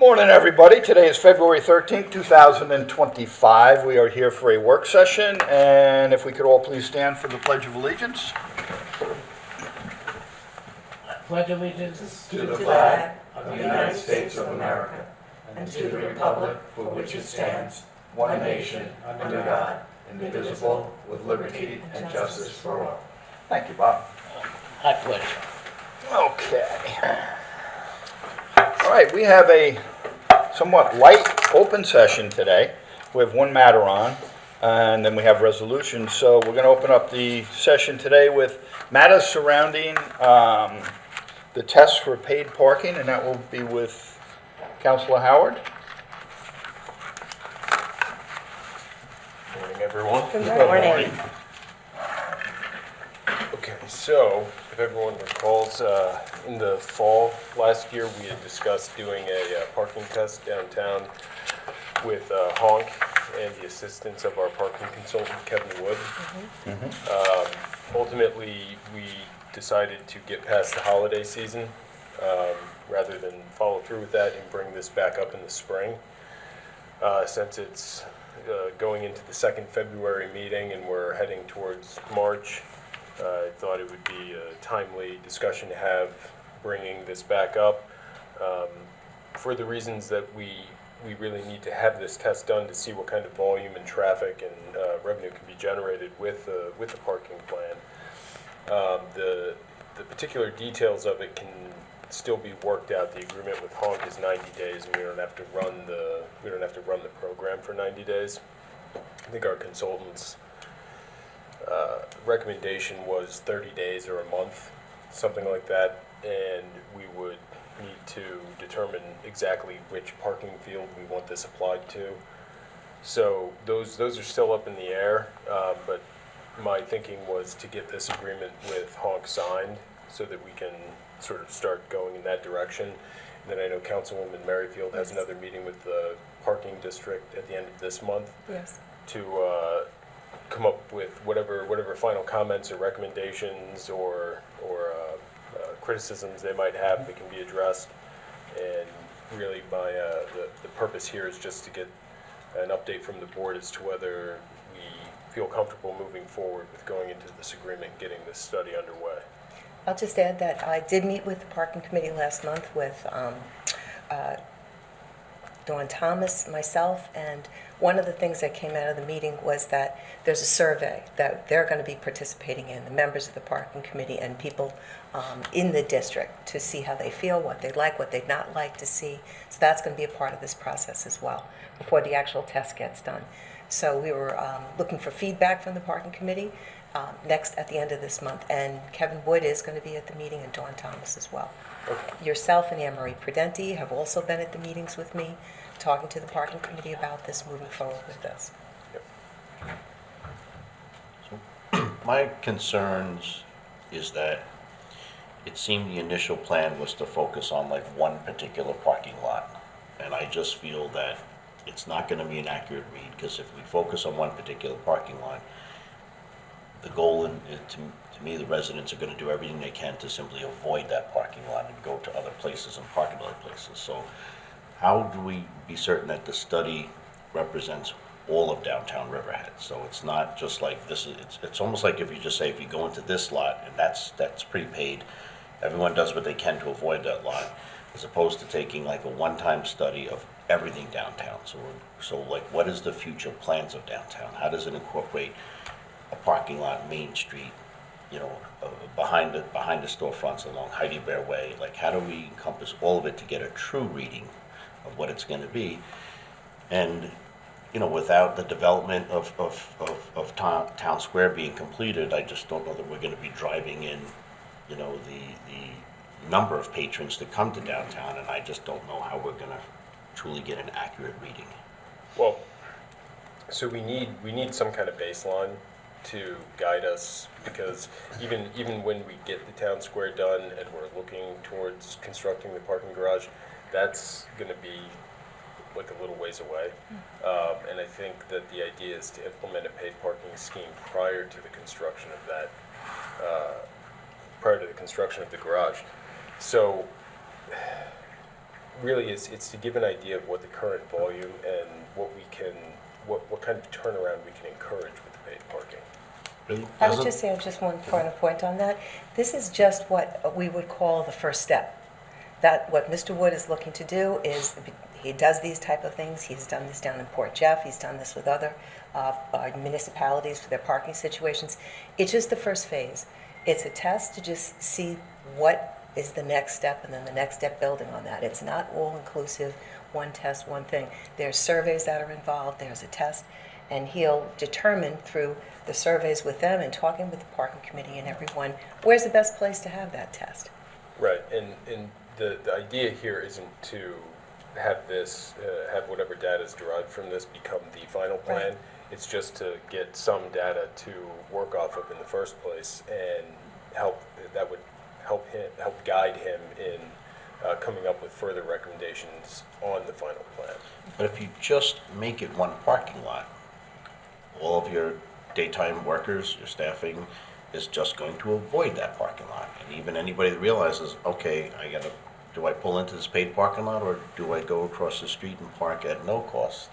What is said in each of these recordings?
Morning, everybody. Today is February 13th, 2025. We are here for a work session, and if we could all please stand for the Pledge of Allegiance. Pledge allegiance to the flag of the United States of America and to the republic for which it stands, one nation, under God, indivisible, with liberty and justice for all. Thank you, Bob. My pleasure. Okay. All right, we have a somewhat light open session today. We have one matter on, and then we have resolutions. So we're going to open up the session today with matters surrounding the test for paid parking, and that will be with Councilor Howard. Morning, everyone. Good morning. Okay, so if everyone recalls, in the fall last year, we had discussed doing a parking test downtown with Honk and the assistance of our parking consultant, Kevin Wood. Ultimately, we decided to get past the holiday season rather than follow through with that and bring this back up in the spring. Since it's going into the second February meeting and we're heading towards March, I thought it would be a timely discussion to have bringing this back up for the reasons that we really need to have this test done to see what kind of volume and traffic and revenue can be generated with the parking plan. The particular details of it can still be worked out. The agreement with Honk is 90 days, and we don't have to run the program for 90 days. I think our consultant's recommendation was 30 days or a month, something like that, and we would need to determine exactly which parking field we want this applied to. So those are still up in the air, but my thinking was to get this agreement with Honk signed so that we can sort of start going in that direction. And then I know Councilwoman Merrifield has another meeting with the parking district at the end of this month. Yes. To come up with whatever final comments or recommendations or criticisms they might have that can be addressed. And really the purpose here is just to get an update from the board as to whether we feel comfortable moving forward with going into this agreement and getting this study underway. I'll just add that I did meet with the parking committee last month with Dawn Thomas, myself, and one of the things that came out of the meeting was that there's a survey that they're going to be participating in, the members of the parking committee and people in the district, to see how they feel, what they like, what they'd not like to see. So that's going to be a part of this process as well before the actual test gets done. So we were looking for feedback from the parking committee next at the end of this month, and Kevin Wood is going to be at the meeting and Dawn Thomas as well. Okay. Yourself and Anne-Marie Prudenti have also been at the meetings with me, talking to the parking committee about this, moving forward with this. My concerns is that it seemed the initial plan was to focus on like one particular parking lot. And I just feel that it's not going to be an accurate read, because if we focus on one particular parking lot, the goal, to me, the residents are going to do everything they can to simply avoid that parking lot and go to other places and park at other places. So how do we be certain that the study represents all of downtown Riverhead? So it's not just like this. It's almost like if you just say, if you go into this lot and that's prepaid, everyone does what they can to avoid that lot, as opposed to taking like a one-time study of everything downtown. So like, what is the future plans of downtown? How does it incorporate a parking lot, Main Street, behind the storefronts along Heidi Bear Way? Like, how do we encompass all of it to get a true reading of what it's going to be? And without the development of town square being completed, I just don't know that we're going to be driving in the number of patrons that come to downtown, and I just don't know how we're going to truly get an accurate reading. Well, so we need some kind of baseline to guide us, because even when we get the town square done and we're looking towards constructing the parking garage, that's going to be like a little ways away. And I think that the idea is to implement a paid parking scheme prior to the construction of that, prior to the construction of the garage. So really it's to give an idea of what the current volume and what we can, what kind of turnaround we can encourage with the paid parking. Really? I would Doesn't- just say, just one point on that. This is just what we would call the first step. That, what Mr. Wood is looking to do is, he does these type of things. He's done this down in Port Jeff. He's done this with other municipalities for their parking situations. It's just the first phase. It's a test to just see what is the next step, and then the next step building on that. It's not all-inclusive, one test, one thing. There's surveys that are involved. There's a test. And he'll determine through the surveys with them and talking with the parking committee and everyone, where's the best place to have that test? Right, and the idea here isn't to have this, have whatever data is derived from this become the final plan. Right. It's just to get some data to work off of in the first place and that would help guide him in coming up with further recommendations on the final plan. But if you just make it one parking lot, all of your daytime workers, your staffing, is just going to avoid that parking lot. And even anybody that realizes, okay, do I pull into this paid parking lot, or do I go across the street and park at no cost?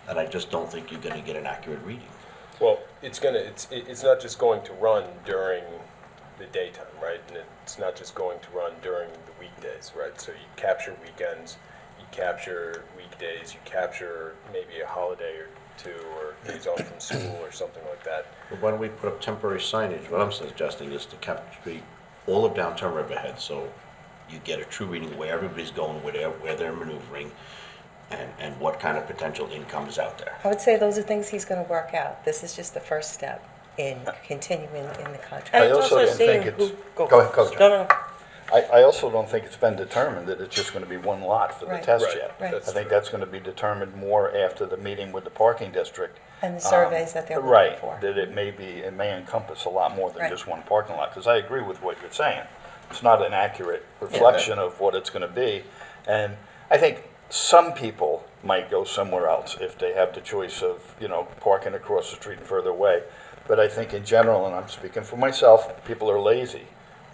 And I just don't think you're gonna get an accurate reading. Well, it's not just going to run during the daytime, right? And it's not just going to run during the weekdays, right? So you capture weekends, you capture weekdays, you capture maybe a holiday or two, or days off from school or something like that. But why don't we put up temporary signage? What I'm suggesting is to capture all of downtown Riverhead, so you get a true reading of where everybody's going, where they're maneuvering, and what kind of potential income is out there. I would say those are things he's going to work out. This is just the first step in continuing in the contract. I And it's also also don't think seeing it's- who. Go ahead, Coach. No, no. I also don't think it's been determined that it's just going to be one lot for the Right. test Right. yet. Right. I think that's going to be determined more after the meeting with the parking district. And the surveys that they're looking Right, for. that it may encompass a lot more than Right. just one parking lot, because I agree with what you're saying. It's not an accurate reflection of what it's going to be. And I think some people might go somewhere else if they have the choice of, parking across the street and further away. But I think in general, and I'm speaking for myself, people are lazy.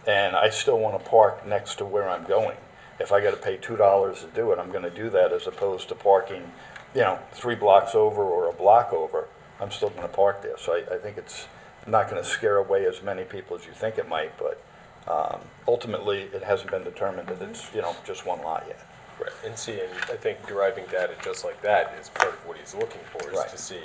And I still want to park next to where I'm going. If I got to pay $2 to do it, I'm going to do that, as opposed to parking, 3 blocks over or a block over. I'm still going to park there. So I think it's not going to scare away as many people as you think it might, but ultimately, it hasn't been determined that it's, just one lot yet. Right, and seeing, I think deriving data just like that is part of what he's looking for, is Right. to see,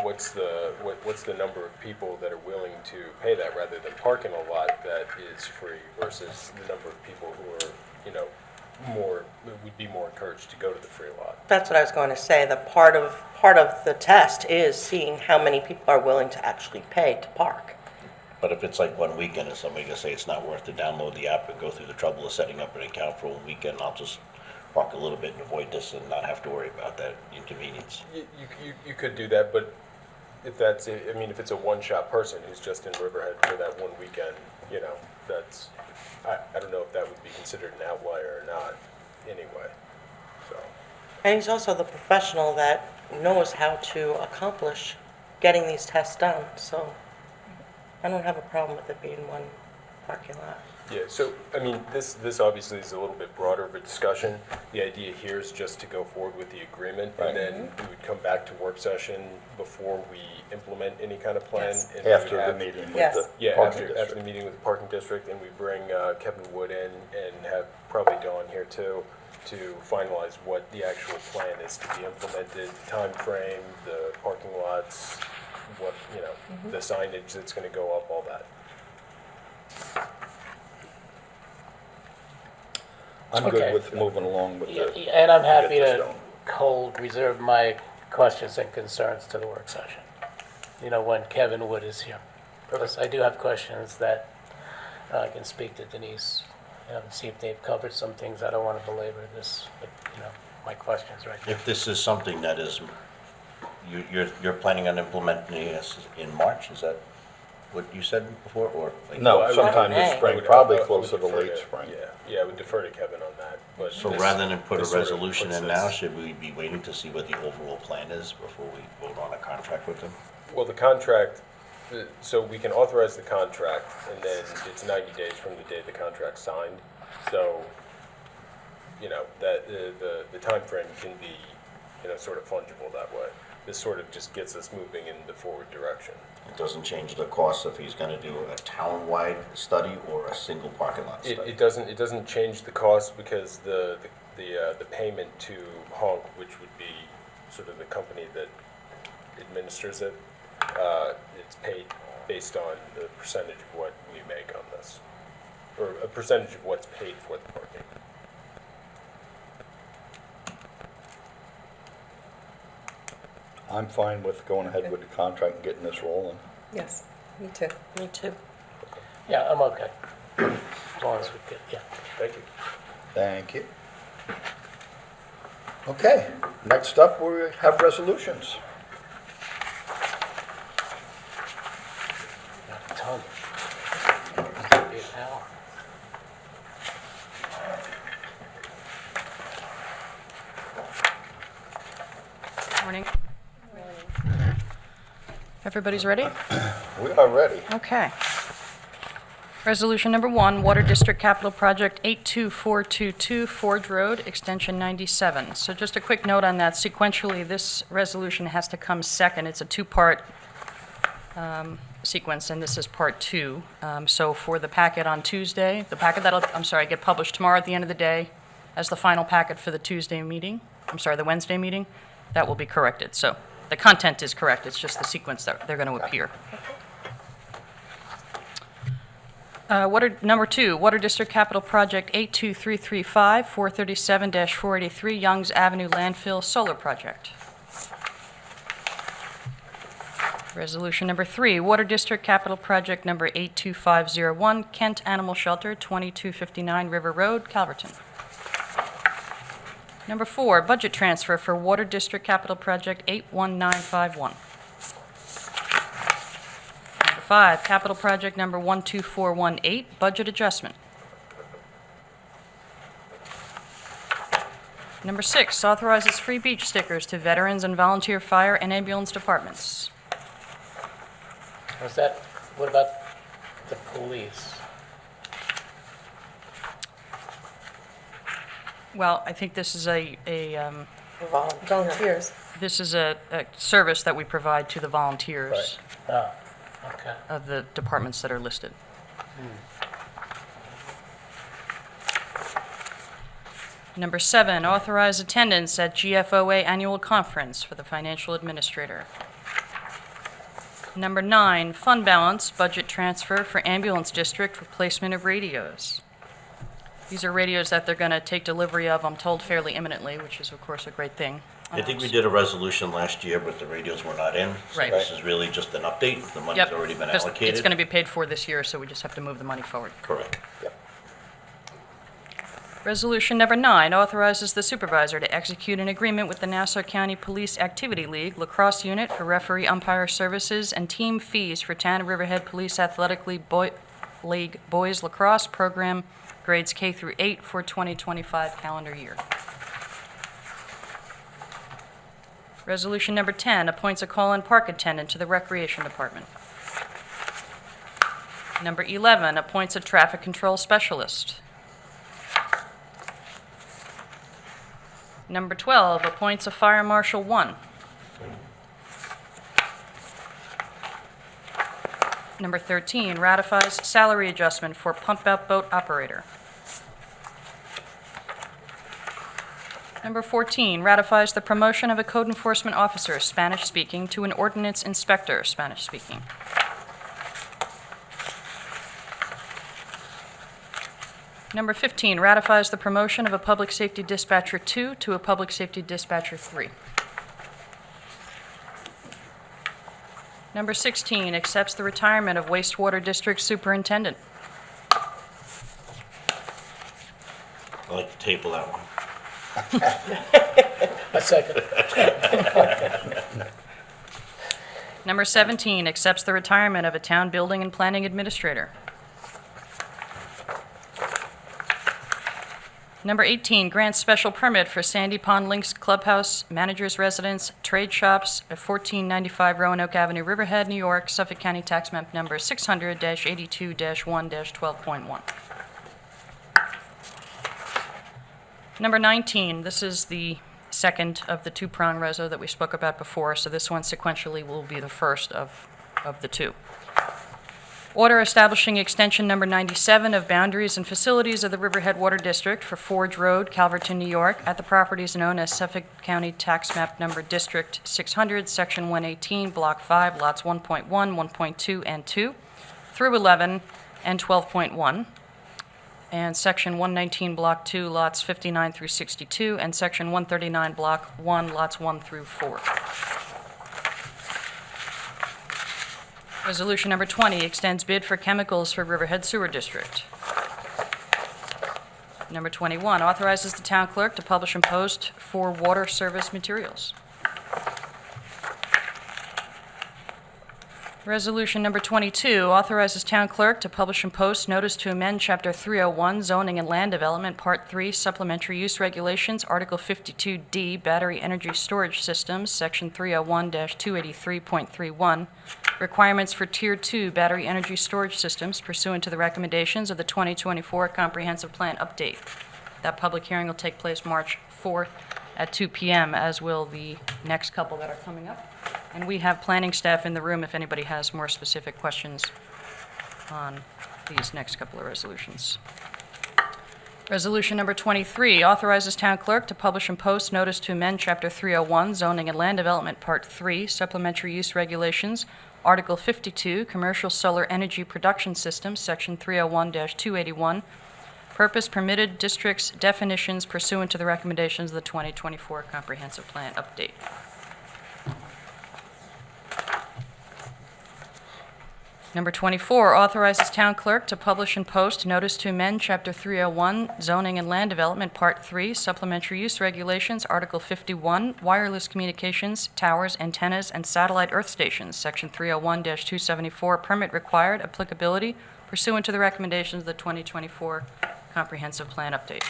what's the number of people that are willing to pay that, rather than parking a lot that is free versus the number of people who are, would be more encouraged to go to the free lot. That's what I was going to say. The part of the test is seeing how many people are willing to actually pay to park. But if it's like one weekend, and somebody can say it's not worth to download the app and go through the trouble of setting up an account for one weekend, I'll just park a little bit and avoid this and not have to worry about that inconvenience. You could do that, but if it's a one-shot person who's just in Riverhead for that one weekend, that's, I don't know if that would be considered an outlier or not, anyway, so. And he's also the professional that knows how to accomplish getting these tests done, so I don't have a problem with it being one parking lot. Yeah, so, this obviously is a little bit broader of a discussion. The idea here is just to go forward with the agreement, Right. and then we would come back to work session before we implement any kind of plan. Yes. and we would After the have- meeting with Yes. the Yeah, parking after the district. meeting with the parking district, and we bring Kevin Wood in and have probably Dawn here too, to finalize what the actual plan is to be implemented, time frame, the parking lots, what, the signage that's gonna go up, all that. I'm Okay. good with moving along with the. And I'm happy get this to going. hold, reserve my questions and concerns to the work session, when Kevin Wood is here. Because I do have questions that I can speak to Denise, and see if they've covered some things. I don't want to belabor this, but, my questions right there. If this is something that is, you're planning on implementing this in March, is that what you said before, or? like- No, I would- sometime this May. spring, I probably would closer to defer late spring. Yeah, I would defer to Kevin on that, but. So this- rather than put a this sort of resolution puts in now, this- should we be waiting to see what the overall plan is before we vote on a contract with them? Well, the contract, so we can authorize the contract, and then it's 90 days from the day the contract's signed. So you know, that the timeframe can be, you know, sort of fungible that way. This sort of just gets us moving in the forward direction. It doesn't change the cost if he's gonna do a town-wide study or a single parking lot study. It doesn't change the cost because the payment to Honk, which would be sort of the company that administers it, it's paid based on the percentage of what we make on this, or a percentage of what's paid for the parking. I'm fine with going ahead with the contract and getting this rolling. Yes, me too. Me too. Yeah, I'm okay. As long as we get, yeah. Thank you. Thank you. Okay, next up, we have resolutions. Got a ton. It's gonna be an hour. Morning. Everybody's ready? We are ready. Okay. Resolution number 1, Water District Capital Project 82422 Forge Road, Extension 97. So just a quick note on that. Sequentially, this resolution has to come second. It's a two-part sequence, and this is part 2. So for the packet on Tuesday, the packet that'll, get published tomorrow at the end of the day as the final packet for the Tuesday meeting, the Wednesday meeting, that will be corrected. So the content is correct. It's just the sequence that they're going to appear. Number 2, Water District Capital Project 82335, 437-483 Youngs Avenue Landfill Solar Project. Resolution number 3, Water District Capital Project number 82501, Kent Animal Shelter, 2259 River Road, Calverton. Number 4, Budget Transfer for Water District Capital Project 81951. 5, Capital Project Number 12418, Budget Adjustment. Number 6, authorizes free beach stickers to veterans and volunteer fire and ambulance departments. What about the police? Well, I think this is a Volunteers. this is a service that we provide to the volunteers Oh, okay. of the departments that are listed. Number 7, authorize attendance at GFOA Annual Conference for the Financial Administrator. Number 9, fund balance, budget transfer for Ambulance District, replacement of radios. These are radios that they're going to take delivery of, I'm told, fairly imminently, which is, of course, a great thing. I think we did a resolution last year, but the radios were not in. So Right. this is really just an update. The money's Yep, already been because allocated. it's going to be paid for this year, so we just have to move the money forward. Correct. Resolution number 9 authorizes the supervisor to execute an agreement with the Nassau County Police Activity League Lacrosse Unit for referee umpire services and team fees for Town of Riverhead Police Athletic League Boys Lacrosse Program grades K through 8 for 2025 calendar year. Resolution number 10 appoints a call-in park attendant to the Recreation Department. Number 11 appoints a traffic control specialist. Number 12 appoints a Fire Marshal 1. Number 13 ratifies salary adjustment for pump-out boat operator. Number 14 ratifies the promotion of a code enforcement officer, Spanish-speaking, to an ordinance inspector, Spanish-speaking. Number 15 ratifies the promotion of a Public Safety Dispatcher 2 to a Public Safety Dispatcher 3. Number 16 accepts the retirement of Wastewater District Superintendent. I like to table that one. A second. Number 17 accepts the retirement of a Town Building and Planning Administrator. Number 18 grants special permit for Sandy Pond Links Clubhouse, Manager's Residence, Trade Shops at 1495 Roanoke Avenue, Riverhead, New York, Suffolk County Tax Map Number 600-82-1-12.1. Number 19, this is the second of the two-prong reso that we spoke about before, so this one sequentially will be the first of the two. Order establishing extension number 97 of boundaries and facilities of the Riverhead Water District for Forge Road, Calverton, New York, at the properties known as Suffolk County Tax Map Number District 600, Section 118, Block 5, Lots 1.1, 1.2, and 2, through 11, and 12.1, and Section 119, Block 2, Lots 59 through 62, and Section 139, Block 1, Lots 1 through 4. Resolution number 20 extends bid for chemicals for Riverhead Sewer District. Number 21 authorizes the town clerk to publish and post for water service materials. Resolution number 22 authorizes town clerk to publish and post notice to amend Chapter 301 Zoning and Land Development, Part 3, Supplementary Use Regulations, Article 52D, Battery Energy Storage Systems, Section 301-283.31, requirements for Tier 2 battery energy storage systems pursuant to the recommendations of the 2024 Comprehensive Plan Update. That public hearing will take place March 4th at 2 p.m., as will the next couple that are coming up. And we have planning staff in the room if anybody has more specific questions on these next couple of resolutions. Resolution number 23 authorizes town clerk to publish and post notice to amend Chapter 301 Zoning and Land Development, Part 3, Supplementary Use Regulations, Article 52, Commercial Solar Energy Production Systems, Section 301-281, Purpose Permitted Districts Definitions pursuant to the recommendations of the 2024 Comprehensive Plan Update. Number 24 authorizes town clerk to publish and post notice to amend Chapter 301 Zoning and Land Development, Part 3, Supplementary Use Regulations, Article 51, Wireless Communications, Towers, Antennas, and Satellite Earth Stations, Section 301-274, Permit Required, Applicability pursuant to the recommendations of the 2024 Comprehensive Plan Update.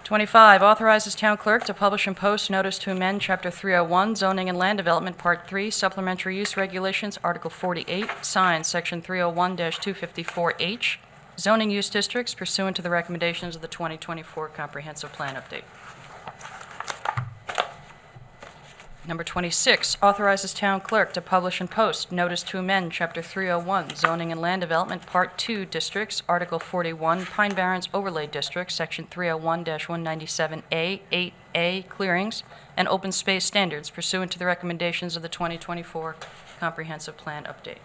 25 authorizes town clerk to publish and post notice to amend Chapter 301 Zoning and Land Development, Part 3, Supplementary Use Regulations, Article 48, Signs, Section 301-254H, Zoning Use Districts pursuant to the recommendations of the 2024 Comprehensive Plan Update. Number 26 authorizes town clerk to publish and post notice to amend Chapter 301 Zoning and Land Development, Part 2 Districts, Article 41, Pine Barrens Overlay District, Section 301-197A, 8A, Clearings, and Open Space Standards pursuant to the recommendations of the 2024 Comprehensive Plan Update.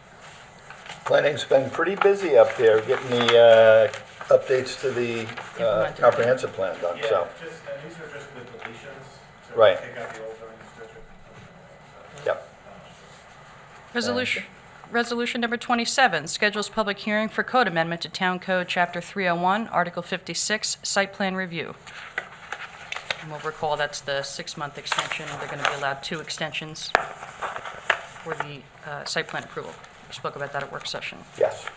Planning's been pretty busy up there, getting the updates to the Implemented. comprehensive plan done, so. Just, and these are just the deletions. So Right. Take out the old zoning district. Yep. Resolution number 27 schedules public hearing for code amendment to Town Code Chapter 301, Article 56, Site Plan Review. And we'll recall that's the 6-month extension. They're going to be allowed 2 extensions for the site plan approval. We spoke about that at work session. Yes.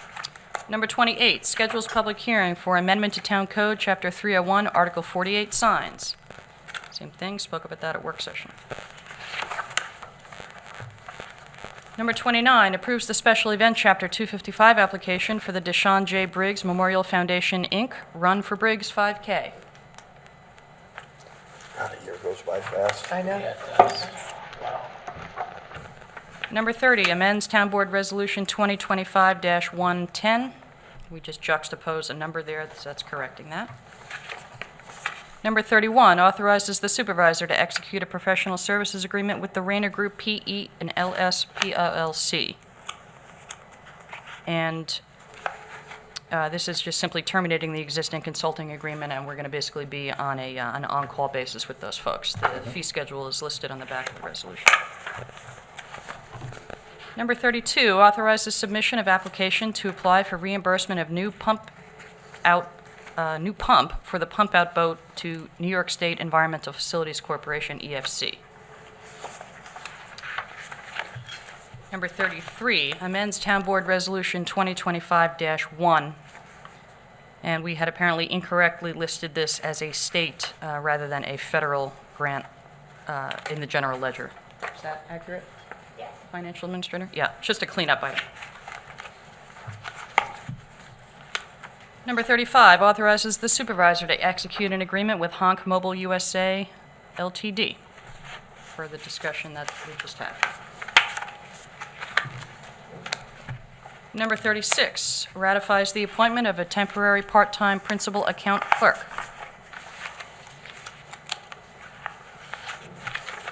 Number 28 schedules public hearing for amendment to Town Code Chapter 301, Article 48, Signs. Same thing, spoke about that at work session. Number 29 approves the special event Chapter 255 application for the Deshaun J. Briggs Memorial Foundation, Inc., Run for Briggs 5K. God, a year goes by fast. I know. Yeah, it does. Wow. Number 30 amends Town Board Resolution 2025-110. We just juxtapose a number there, so that's correcting that. Number 31 authorizes the supervisor to execute a professional services agreement with the Rayner Group P.E. and L.S. PLLC. And this is just simply terminating the existing consulting agreement, and we're going to basically be on an on-call basis with those folks. The fee schedule is listed on the back of the resolution. Number 32 authorizes submission of application to apply for reimbursement of new pump for the pump-out boat to New York State Environmental Facilities Corporation, EFC. Number 33 amends Town Board Resolution 2025-1, and we had apparently incorrectly listed this as a state rather than a federal grant in the general ledger. Is that accurate? Yes. Financial Administrator? Yeah, just a cleanup item. Number 35, authorizes the supervisor to execute an agreement with Honk Mobile USA LTD for the discussion that we just had. Number 36, ratifies the appointment of a temporary part-time principal account clerk.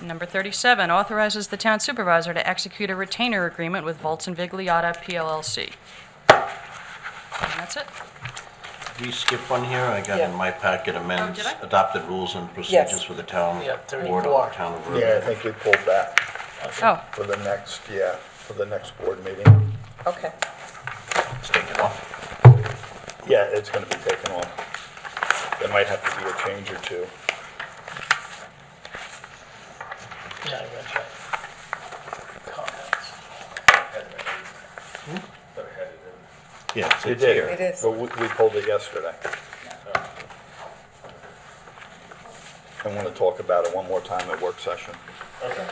Number 37, authorizes the town supervisor to execute a retainer agreement with Volts and Vigliata PLLC. And that's it. Did we skip one here? I got in my packet amends, did I? adopted rules and procedures Yes. for the town Yeah, board 34. of the town of Yeah, I Riverhead. think we pulled that Oh, for the next board meeting. Okay. Let's take it off. Yeah, it's gonna be taken off. There might have to be a change or two. Yeah, I read that. Comments. But I had it in. Yeah, You it's did. here. It is. But we pulled it yesterday. I want to talk about it one more time at work session. Okay.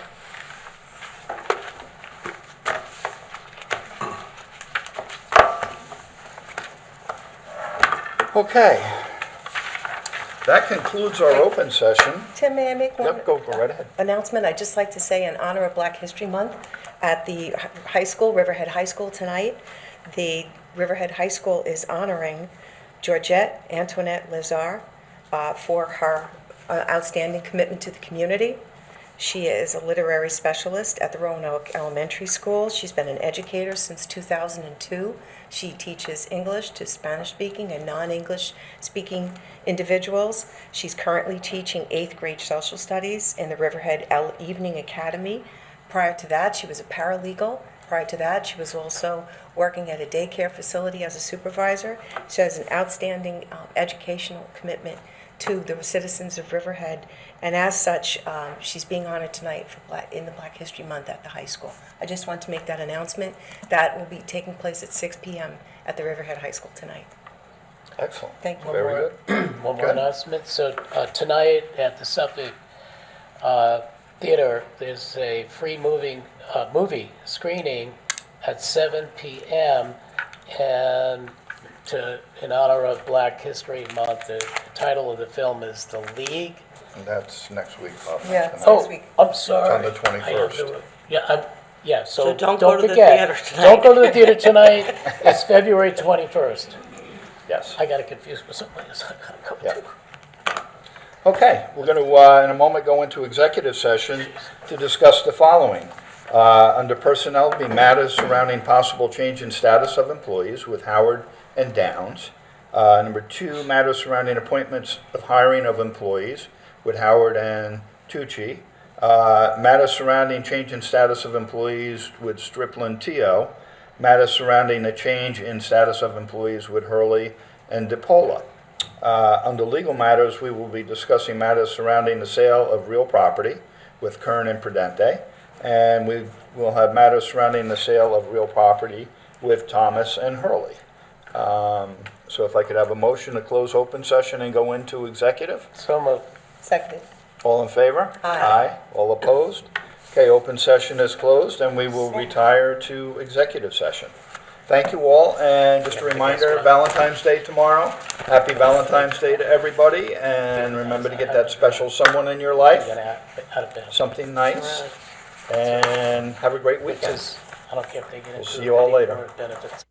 Okay. That concludes our open session. Tim, may I make one? Yep, go right ahead. Announcement? I'd just like to say in honor of Black History Month at the high school, Riverhead High School tonight, the Riverhead High School is honoring Georgette Antoinette Lazar for her outstanding commitment to the community. She is a literary specialist at the Roanoke Elementary School. She's been an educator since 2002. She teaches English to Spanish-speaking and non-English speaking individuals. She's currently teaching 8th grade social studies in the Riverhead Evening Academy. Prior to that, she was a paralegal. Prior to that, she was also working at a daycare facility as a supervisor. She has an outstanding educational commitment to the citizens of Riverhead, and as such, she's being honored tonight in the Black History Month at the high school. I just want to make that announcement. That will be taking place at 6 p.m. at the Riverhead High School tonight. Excellent. Thank you. Very good. One more Good. announcement. So tonight at the Suffolk Theater, there's a free movie screening at 7 p.m. And in honor of Black History Month, the title of the film is The League. And that's next week, Bob. Yeah, it's Tonight. next week. I'm sorry. on the 21st. Yeah, so So don't don't go to the forget. theater tonight. Don't go to the theater tonight. It's February 21st. Yes. I got it confused with something else I gotta go Yeah. to. Okay, we're going to, in a moment, go into executive session to discuss the following. Under personnel, be matters surrounding possible change in status of employees with Howard and Downs. Number 2, matters surrounding appointments of hiring of employees with Howard and TUCCI. Matters surrounding change in status of employees with STRIPLIN-TIO. Matters surrounding a change in status of employees with HURLEY and DIPAOLA. Under legal matters, we will be discussing matters surrounding the sale of real property with KERN and PRUDENTI. And we will have matters surrounding the sale of real property with Thomas and HURLEY. So if I could have a motion to close open session and go into executive? So moved. Seconded. All in favor? Aye. All opposed? Okay, open session is closed, and we will retire to executive session. Thank you all, and just a reminder, Valentine's Day tomorrow. Happy Valentine's Day to everybody, and remember to get that special someone in your I life, got out of bed. something nice, and have a great weekend. Because I don't care if they get into see you all any later. more benefits.